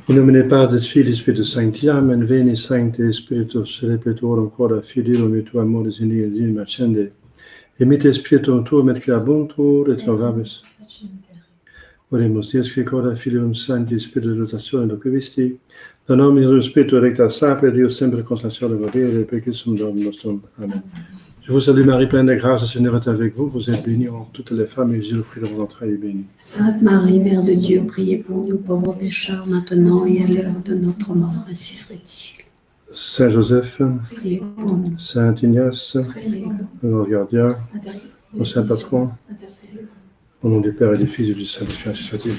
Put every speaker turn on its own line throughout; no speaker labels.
In nomine Patris, Filii, Spiritus Sancti, Amen. Veni, Sancte Spiritus, repetorum cora fidelum et tu amoris in Dei accende. Emite Spiritum tuum et creabuntur et novamus. Oremus, Dies qui cora Filium Sancti, Spiritus rotazione locuvisti, da nomine Spiritu recta sapere, Deus sempre consolatione volere, perquisum Domum nostrum. Amen. Je vous salue Marie, pleine de grâce, le Seigneur est avec vous. Vous êtes bénie entre toutes les femmes et Jésus, le fruit de vos entrailles, est béni.
Sainte Marie, Mère de Dieu, priez pour nous pauvres pécheurs, maintenant et à l'heure de notre mort, ainsi soit-il.
Saint Joseph,
Priez pour nous.
Saint Ignace,
Priez pour
nos gardiens,
nous.
nos saints patrons, au nom du Père et du Fils et du Saint-Esprit, ainsi soit-il.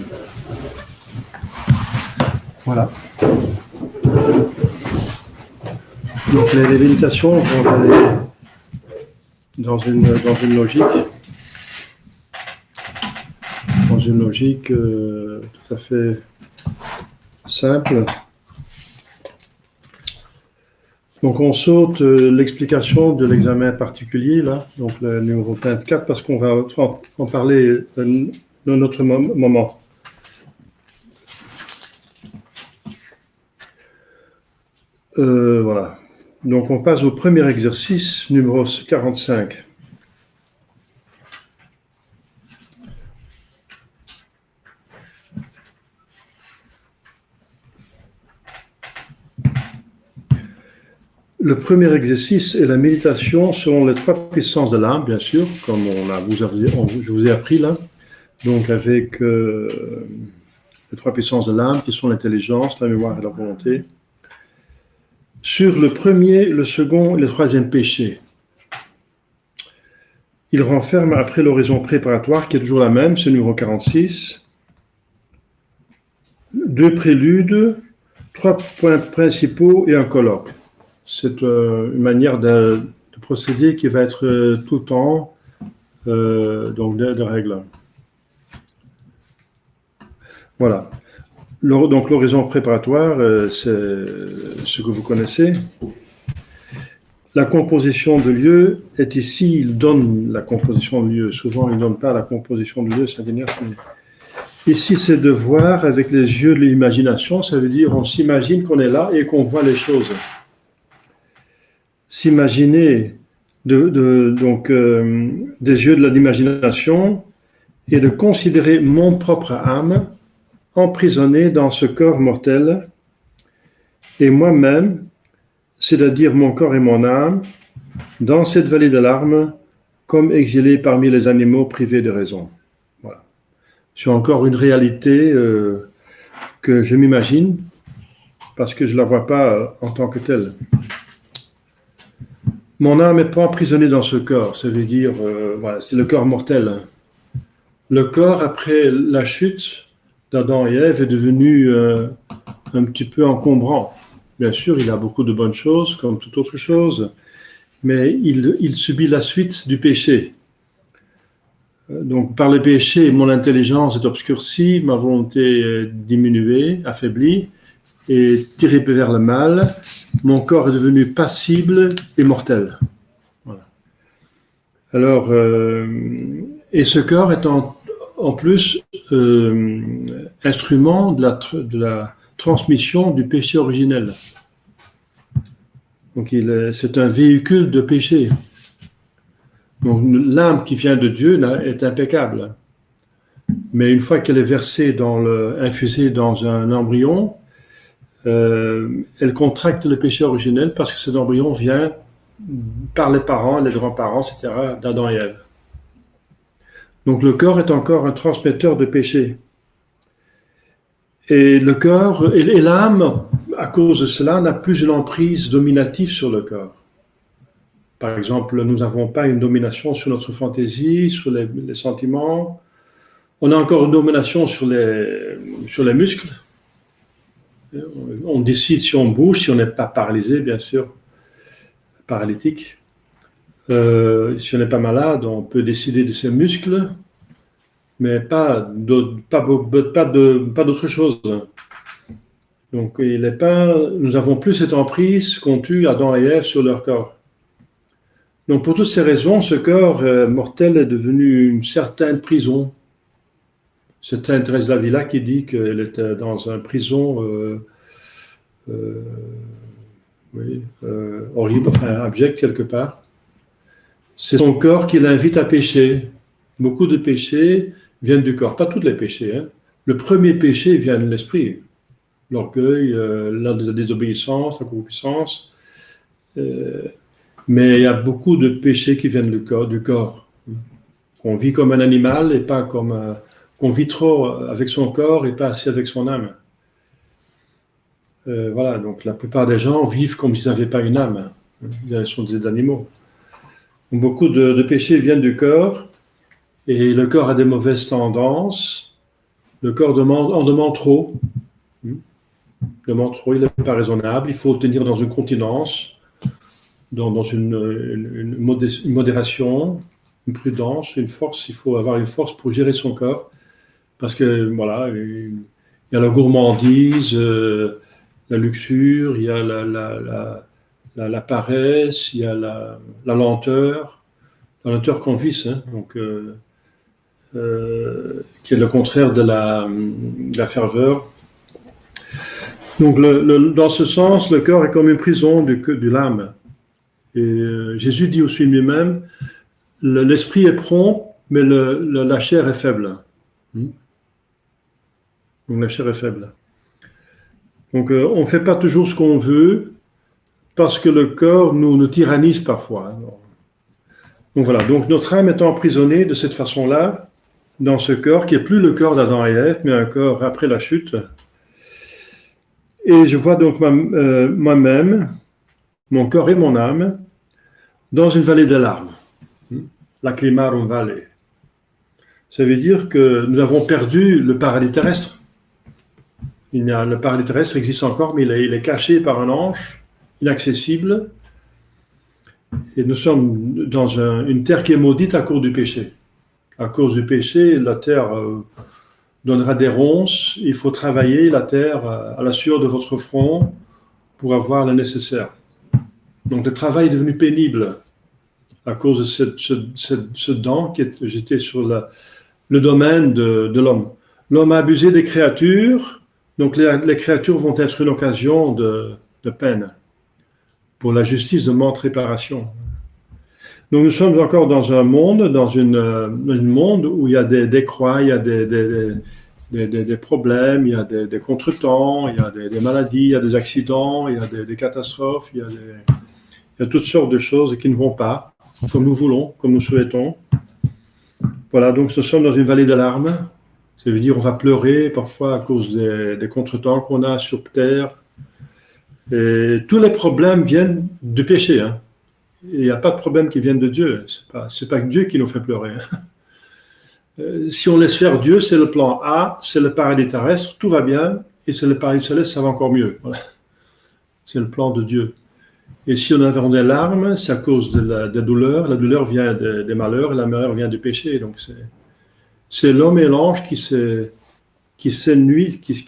Voilà. Donc les méditations vont aller dans une logique tout à fait simple. Donc on saute l'explication de l'examen particulier, là, donc le numéro 24, parce qu'on va en parler dans notre moment. Voilà. Donc on passe au premier exercice, numéro 45. Le premier exercice est la méditation selon les trois puissances de l'âme, bien sûr, comme je vous ai appris là. Donc avec les trois puissances de l'âme qui sont l'intelligence, la mémoire et la volonté. Sur le premier, le second et le troisième péché. Il renferme après l'oraison préparatoire, qui est toujours la même, c'est le numéro 46. 2 préludes, 3 points principaux et un colloque. C'est une manière de procéder qui va être tout le temps donc de règle. Voilà. Donc l'oraison préparatoire, c'est ce que vous connaissez. La composition de lieu est ici, il donne la composition de lieu. Souvent, il ne donne pas la composition de lieu, c'est-à-dire ici, c'est de voir avec les yeux de l'imagination, ça veut dire on s'imagine qu'on est là et qu'on voit les choses. S'imaginer des yeux de l'imagination et de considérer mon propre âme emprisonné dans ce corps mortel et moi-même, c'est-à-dire mon corps et mon âme, dans cette vallée de larmes, comme exilé parmi les animaux privés de raison. Voilà. C'est encore une réalité que je m'imagine parce que je ne la vois pas en tant que telle. Mon âme n'est pas emprisonnée dans ce corps, ça veut dire, voilà, c'est le corps mortel. Le corps, après la chute d'Adam et Ève, est devenu un petit peu encombrant. Bien sûr, il a beaucoup de bonnes choses, comme toute autre chose, mais il subit la suite du péché. Donc, par le péché, mon intelligence est obscurcie, ma volonté est diminuée, affaiblie, et tirée vers le mal, mon corps est devenu passible et mortel. Voilà. Alors, et ce corps est en plus instrument de la transmission du péché originel. Donc c'est un véhicule de péché. Donc l'âme qui vient de Dieu est impeccable. Mais une fois qu'elle est versée infusée dans un embryon, elle contracte le péché originel parce que cet embryon vient par les parents, les grands-parents, etc., d'Adam et Ève. Donc le corps est encore un transmetteur de péché. Et le corps, et l'âme, à cause de cela, n'a plus une emprise dominative sur le corps. Par exemple, nous n'avons pas une domination sur notre fantaisie, sur les sentiments. On a encore une domination sur les muscles. On décide si on bouge, si on n'est pas paralysé, bien sûr, paralytique. Si on n'est pas malade, on peut décider de ses muscles, mais pas d'autre chose. Donc, nous n'avons plus cette emprise qu'ont eu Adam et Ève sur leur corps. Donc, pour toutes ces raisons, ce corps mortel est devenu une certaine prison. C'est Sainte Thérèse d'Avila qui dit qu'elle était dans une prison euh, horrible, enfin abjecte quelque part. C'est son corps qui l'invite à pécher. Beaucoup de péchés viennent du corps, pas tous les péchés. Hein. Le premier péché vient de l'esprit. L'orgueil, la désobéissance, la concupiscence. Mais il y a beaucoup de péchés qui viennent du corps. Qu'on vit comme un animal et pas comme qu'on vit trop avec son corps et pas assez avec son âme. Voilà, donc la plupart des gens vivent comme s'ils n'avaient pas une âme. Ils sont des animaux. Donc, beaucoup de péchés viennent du corps et le corps a des mauvaises tendances. Le corps en demande trop. Il demande trop, il n'est pas raisonnable. Il faut tenir dans une continence, dans une modération, une prudence, une force. Il faut avoir une force pour gérer son corps. Parce que, voilà, il y a la gourmandise, la luxure, il y a la paresse, il y a la lenteur qu'on visse, hein, donc, qui est le contraire de la ferveur. Donc, dans ce sens, le corps est comme une prison de l'âme. Et Jésus dit aussi lui-même, l'esprit est prompt, mais la chair est faible. Donc la chair est faible. Donc on ne fait pas toujours ce qu'on veut parce que le corps nous tyrannise parfois. Donc voilà, donc notre âme est emprisonnée de cette façon-là dans ce corps qui n'est plus le corps d'Adam et Ève, mais un corps après la chute. Et je vois donc moi-même, mon corps et mon âme, dans une vallée de larmes. Lacrimarum valley. Ça veut dire que nous avons perdu le paradis terrestre. Le paradis terrestre existe encore, mais il est caché par un ange, inaccessible. Et nous sommes dans une terre qui est maudite à cause du péché. À cause du péché, la terre donnera des ronces. Il faut travailler la terre à la sueur de votre front pour avoir le nécessaire. Donc le travail est devenu pénible à cause de ce dent j'étais sur le domaine de l'homme. L'homme a abusé des créatures. Donc les créatures vont être une occasion de peine. Pour la justice, de demande réparation. Donc nous sommes encore dans un monde, dans une monde où il y a des croix, il y a des problèmes, il y a des contretemps, il y a des maladies, il y a des accidents, il y a des catastrophes, il y a toutes sortes de choses qui ne vont pas comme nous voulons, comme nous souhaitons. Voilà, donc nous sommes dans une vallée de larmes. Ça veut dire on va pleurer parfois à cause des contretemps qu'on a sur terre. Et tous les problèmes viennent du péché. Hein. Il n'y a pas de problème qui vienne de Dieu. C'est pas Dieu qui nous fait pleurer. Hein. Si on laisse faire Dieu, c'est le plan A, c'est le paradis terrestre, tout va bien. Et c'est le paradis céleste, ça va encore mieux. Voilà. C'est le plan de Dieu. Et si on a des larmes, c'est à cause de douleur. La douleur vient des malheurs, et la malheur vient du péché. Donc c'est l'homme et l'ange qui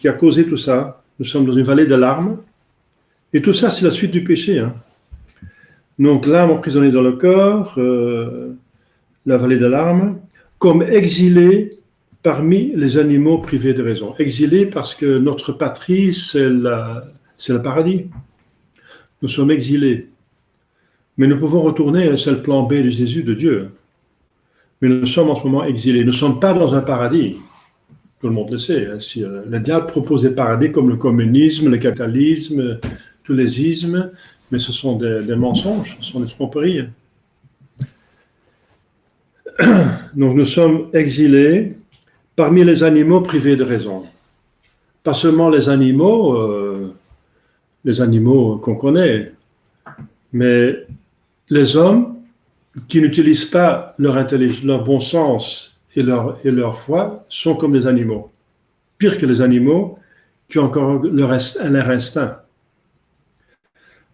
a causé tout ça. Nous sommes dans une vallée de larmes. Et tout ça, c'est la suite du péché. Hein. Donc l'âme emprisonnée dans le corps, la vallée de larmes, comme exilé parmi les animaux privés de raison. Exilé parce que notre patrie, c'est le paradis. Nous sommes exilés. Mais nous pouvons retourner, c'est le plan B de Jésus, de Dieu. Mais nous sommes en ce moment exilés. Nous ne sommes pas dans un paradis. Tout le monde le sait. Hein. Si, le diable propose des paradis comme le communisme, le capitalisme, tous les ismes, mais ce sont des mensonges, ce sont des tromperies. Donc nous sommes exilés parmi les animaux privés de raison. Pas seulement les animaux qu'on connaît, mais les hommes qui n'utilisent pas leur intelligence, leur bon sens et leur foi sont comme les animaux. Pire que les animaux qui ont encore leur instinct.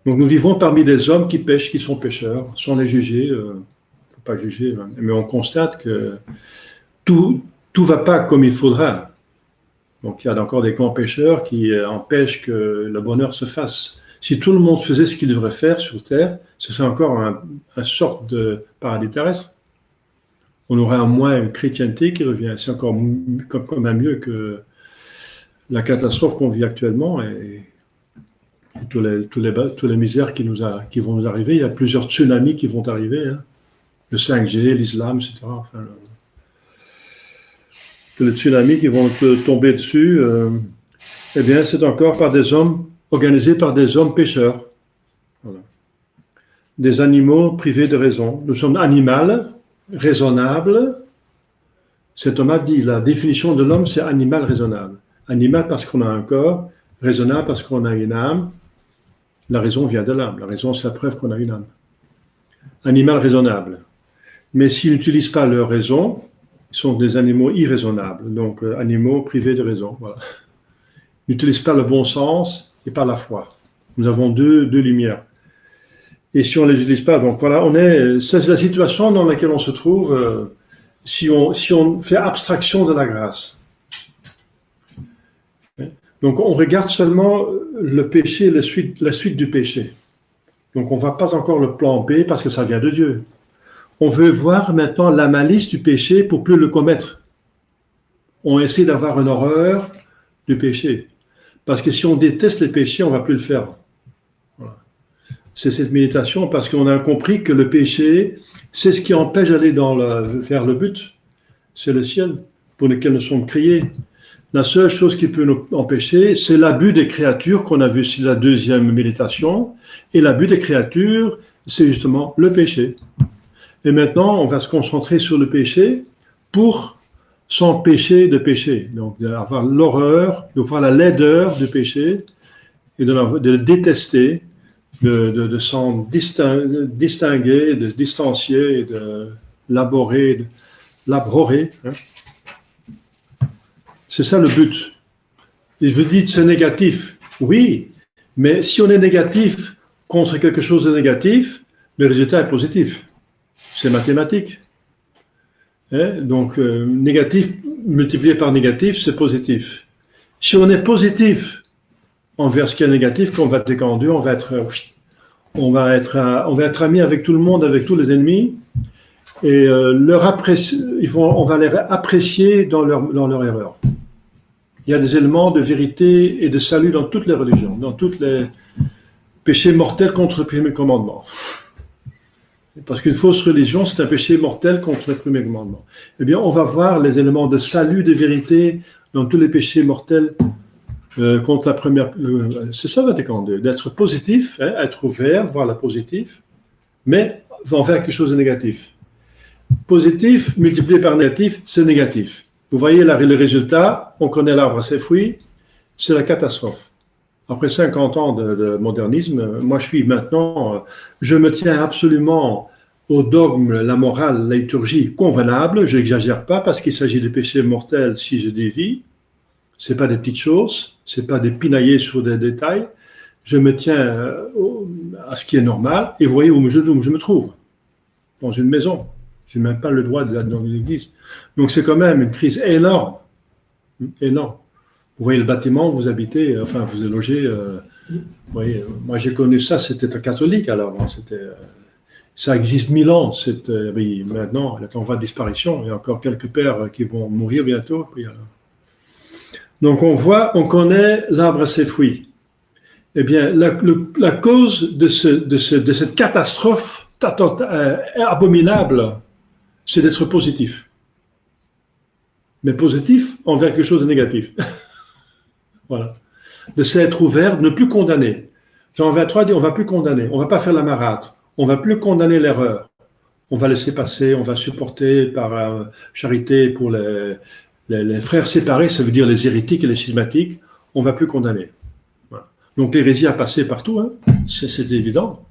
Donc nous vivons parmi des hommes qui pêchent, qui sont pécheurs, sans les juger. Il ne faut pas juger, mais on constate que tout ne va pas comme il faudra. Donc il y a encore des grands pécheurs qui empêchent que le bonheur se fasse. Si tout le monde faisait ce qu'il devrait faire sur Terre, ce serait encore une sorte de paradis terrestre. On aura au moins une chrétienté qui revient. C'est encore quand même mieux que la catastrophe qu'on vit actuellement et tous les misères qui vont nous arriver. Il y a plusieurs tsunamis qui vont arriver. Hein. Le 5G, l'islam, etc. Enfin, que les tsunamis qui vont tomber dessus, eh bien, c'est encore par des hommes, organisés par des hommes pécheurs. Voilà. Des animaux privés de raison. Nous sommes animal, raisonnable. Cet homme a dit, la définition de l'homme, c'est animal raisonnable. Animal parce qu'on a un corps, raisonnable parce qu'on a une âme. La raison vient de l'âme. La raison, c'est la preuve qu'on a une âme. Animal raisonnable. Mais s'ils n'utilisent pas leur raison, ils sont des animaux irraisonnables, donc animaux privés de raison. Voilà. Ils n'utilisent pas le bon sens et pas la foi. Nous avons deux lumières. Et si on ne les utilise pas, donc voilà, c'est la situation dans laquelle on se trouve si on fait abstraction de la grâce. Donc on regarde seulement le péché, la suite du péché. Donc on ne voit pas encore le plan B parce que ça vient de Dieu. On veut voir maintenant la malice du péché pour plus le commettre. On essaie d'avoir une horreur du péché. Parce que si on déteste le péché, on ne va plus le faire. Voilà. C'est cette méditation parce qu'on a compris que le péché, c'est ce qui empêche d'aller vers le but. C'est le ciel pour lequel nous sommes créés. La seule chose qui peut nous empêcher, c'est l'abus des créatures qu'on a vu sur la deuxième méditation. Et l'abus des créatures, c'est justement le péché. Et maintenant, on va se concentrer sur le péché pour s'empêcher de pécher. Donc, d'avoir l'horreur, de voir la laideur du péché et de le détester, de s'en distinguer, de se distancier, de l'abhorrer. Hein. C'est ça le but. Et vous dites c'est négatif. Oui, mais si on est négatif contre quelque chose de négatif, le résultat est positif. C'est mathématique. Hein? Donc, négatif multiplié par négatif, c'est positif. Si on est positif envers ce qui est négatif, quand on va être décandu, on va être amis avec tout le monde, avec tous les ennemis, et on va les apprécier dans leur erreur. Il y a des éléments de vérité et de salut dans toutes les religions, dans tous les péchés mortels contre le premier commandement. Parce qu'une fausse religion, c'est un péché mortel contre le premier commandement. Eh bien, on va voir les éléments de salut, de vérité dans tous les péchés mortels contre la première. C'est ça, Vatican II, d'être positif, hein, être ouvert, voir la positive, mais envers quelque chose de négatif. Positif multiplié par négatif, c'est négatif. Vous voyez là, le résultat, on connaît l'arbre à ses fruits, c'est la catastrophe. Après 50 ans de modernisme, moi je me tiens absolument au dogme, la morale, la liturgie convenable, je n'exagère pas parce qu'il s'agit de péchés mortels si je dévie, ce n'est pas des petites choses, ce n'est pas des pinailler sur des détails, je me tiens à ce qui est normal et vous voyez où je me trouve, dans une maison, je n'ai même pas le droit d'être dans une église. Donc c'est quand même une crise énorme, énorme. Vous voyez le bâtiment où vous habitez, enfin vous êtes logé. Vous voyez, moi j'ai connu ça, c'était un catholique alors. Ça existe 1000 ans. Maintenant, il est en voie de disparition. Il y a encore quelques pères qui vont mourir bientôt. Donc on connaît l'arbre à ses fruits. Eh bien, la cause de cette catastrophe abominable, c'est d'être positif. Mais positif envers quelque chose de négatif. Voilà. De s'être ouvert, de ne plus condamner. Jean 23 dit on ne va plus condamner, on ne va pas faire la marâtre, on ne va plus condamner l'erreur. On va laisser passer, on va supporter par charité pour les frères séparés, ça veut dire les hérétiques et les schismatiques, on ne va plus condamner. Voilà. Donc l'hérésie a passé partout, hein. C'est évident.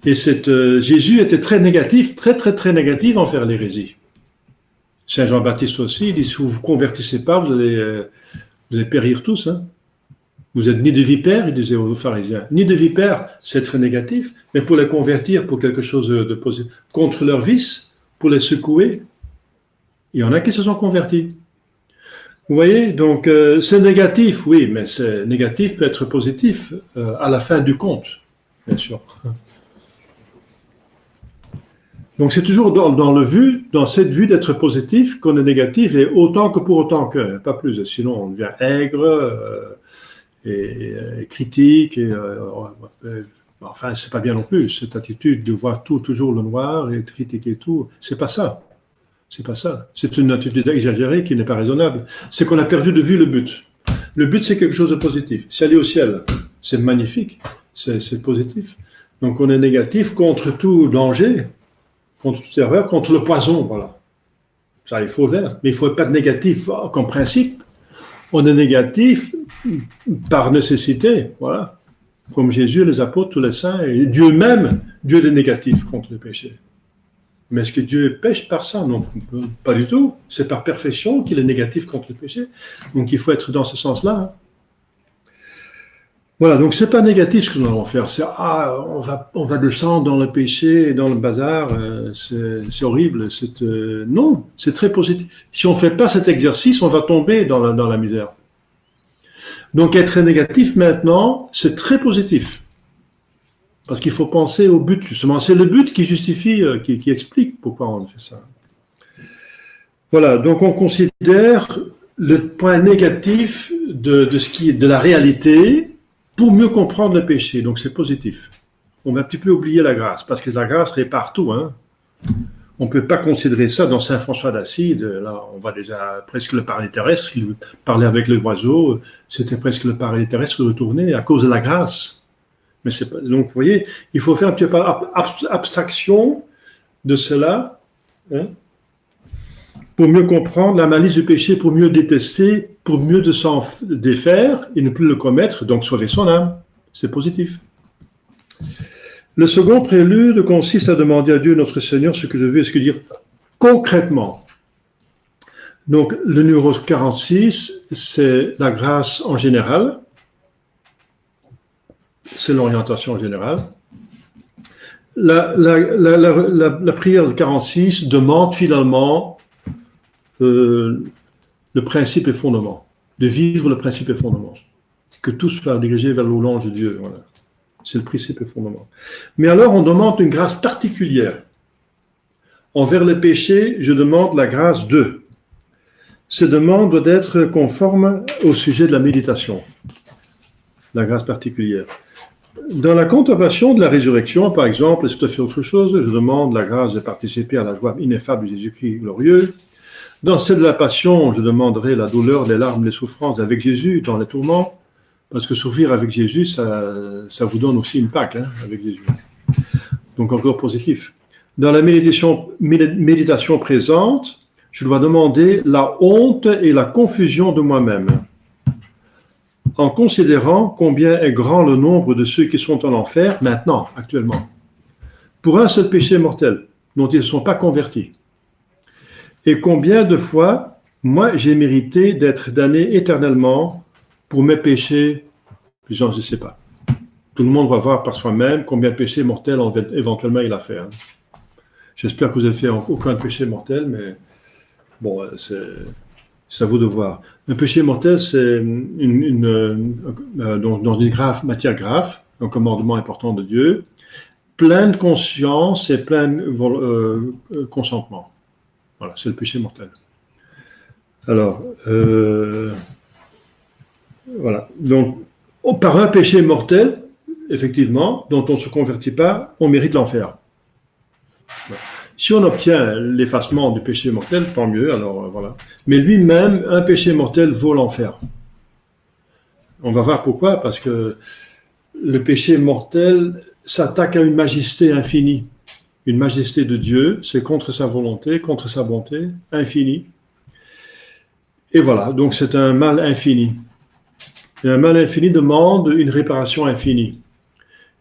Et Jésus était très négatif, très très très négatif envers l'hérésie. Saint Jean-Baptiste aussi, il dit si vous ne vous convertissez pas, vous allez périr tous. Hein. Vous êtes ni de vipères, il disait aux pharisiens, ni de vipères, c'est très négatif, mais pour les convertir pour quelque chose de positif, contre leur vice, pour les secouer, il y en a qui se sont convertis. Vous voyez, donc c'est négatif, oui, mais c'est négatif peut être positif à la fin du compte, bien sûr. Donc c'est toujours dans cette vue d'être positif qu'on est négatif, et autant que pour autant que, pas plus. Sinon on devient aigre et critique. Enfin, c'est pas bien non plus. Cette attitude de voir tout toujours le noir et de critiquer tout, c'est pas ça. C'est pas ça. C'est une attitude exagérée qui n'est pas raisonnable. C'est qu'on a perdu de vue le but. Le but, c'est quelque chose de positif. C'est aller au ciel. C'est magnifique. C'est positif. Donc, on est négatif contre tout danger, contre toute erreur, contre le poison, voilà. Ça, il faut l'être. Mais il ne faut pas être négatif comme principe. On est négatif par nécessité, voilà. Comme Jésus, les apôtres, tous les saints, et Dieu même, Dieu est négatif contre le péché. Mais est-ce que Dieu pêche par ça? Non, pas du tout. C'est par perfection qu'il est négatif contre le péché. Donc il faut être dans ce sens-là. Voilà, donc c'est pas négatif ce que nous allons faire. C'est on va descendre dans le péché, dans le bazar, c'est horrible. Non, c'est très positif. Si on fait pas cet exercice, on va tomber dans la misère. Donc être négatif maintenant, c'est très positif. Parce qu'il faut penser au but, justement. C'est le but qui justifie, qui explique pourquoi on fait ça. Voilà, donc on considère le point négatif de la réalité pour mieux comprendre le péché. Donc c'est positif. On va un petit peu oublier la grâce, parce que la grâce est partout. Hein. On ne peut pas considérer ça dans Saint François d'Assise. Là, on voit déjà presque le paradis terrestre. Il parlait avec les oiseaux. C'était presque le paradis terrestre retourné à cause de la grâce. Mais c'est pas, donc, vous voyez, il faut faire un petit peu abstraction de cela, hein, pour mieux comprendre la malice du péché, pour mieux détester, pour mieux de s'en défaire et ne plus le commettre, donc sauver son âme. C'est positif. Le second prélude consiste à demander à Dieu, notre Seigneur, ce que je veux et ce que dire concrètement. Donc, le numéro 46, c'est la grâce en général. C'est l'orientation générale. La prière de 46 demande finalement le principe et fondement, de vivre le principe et fondement, que tout soit dirigé vers le louange de Dieu. Voilà. C'est le principe et fondement. Mais alors on demande une grâce particulière. Envers les péchés, je demande la grâce de. Cette demande doit être conforme au sujet de la méditation, la grâce particulière. Dans la contemplation de la résurrection, par exemple, c'est tout à fait autre chose. Je demande la grâce de participer à la joie ineffable de Jésus-Christ glorieux. Dans celle de la passion, je demanderai la douleur, les larmes, les souffrances avec Jésus dans les tourments, parce que souffrir avec Jésus, ça vous donne aussi une Pâque, hein, avec Jésus. Donc encore positif. Dans la méditation présente, je dois demander la honte et la confusion de moi-même, en considérant combien est grand le nombre de ceux qui sont en enfer maintenant, actuellement, pour un seul péché mortel, dont ils ne sont pas convertis. Et combien de fois, moi, j'ai mérité d'être damné éternellement pour mes péchés, je ne sais pas. Tout le monde va voir par soi-même combien de péchés mortels éventuellement il a fait. Hein. J'espère que vous n'avez fait aucun péché mortel, mais bon, c'est à vous de voir. Un péché mortel, c'est dans une matière grave, un commandement important de Dieu, plein de conscience et plein de consentement. Voilà, c'est le péché mortel. Alors, voilà. Donc, par un péché mortel, effectivement, dont on ne se convertit pas, on mérite l'enfer. Voilà. Si on obtient l'effacement du péché mortel, tant mieux, alors voilà. Mais lui-même, un péché mortel vaut l'enfer. On va voir pourquoi, parce que le péché mortel s'attaque à une majesté infinie. Une majesté de Dieu, c'est contre sa volonté, contre sa bonté, infinie. Et voilà, donc c'est un mal infini. Et un mal infini demande une réparation infinie.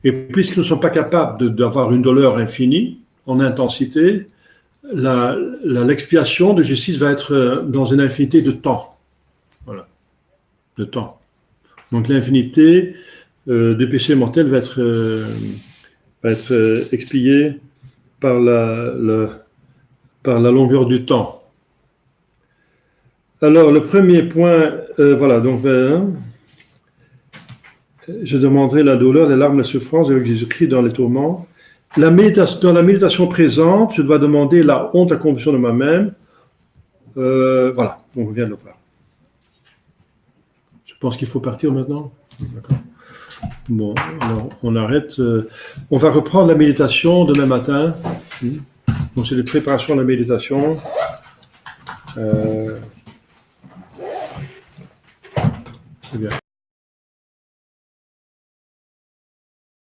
Et puisqu'ils ne sont pas capables d'avoir une douleur infinie, en intensité, l'expiation de justice va être dans une infinité de temps. Voilà, de temps. Donc l'infinité du péché mortel va être expiée par la longueur du temps. Alors le premier point, voilà, donc je demanderai la douleur, les larmes, la souffrance avec Jésus-Christ dans les tourments. Dans la méditation présente, je dois demander la honte, la conviction de moi-même. Voilà, on vient de le voir. Je pense qu'il faut partir maintenant. D'accord. Bon, alors on arrête. On va reprendre la méditation demain matin. Donc c'est les préparations de la méditation. C'est bien.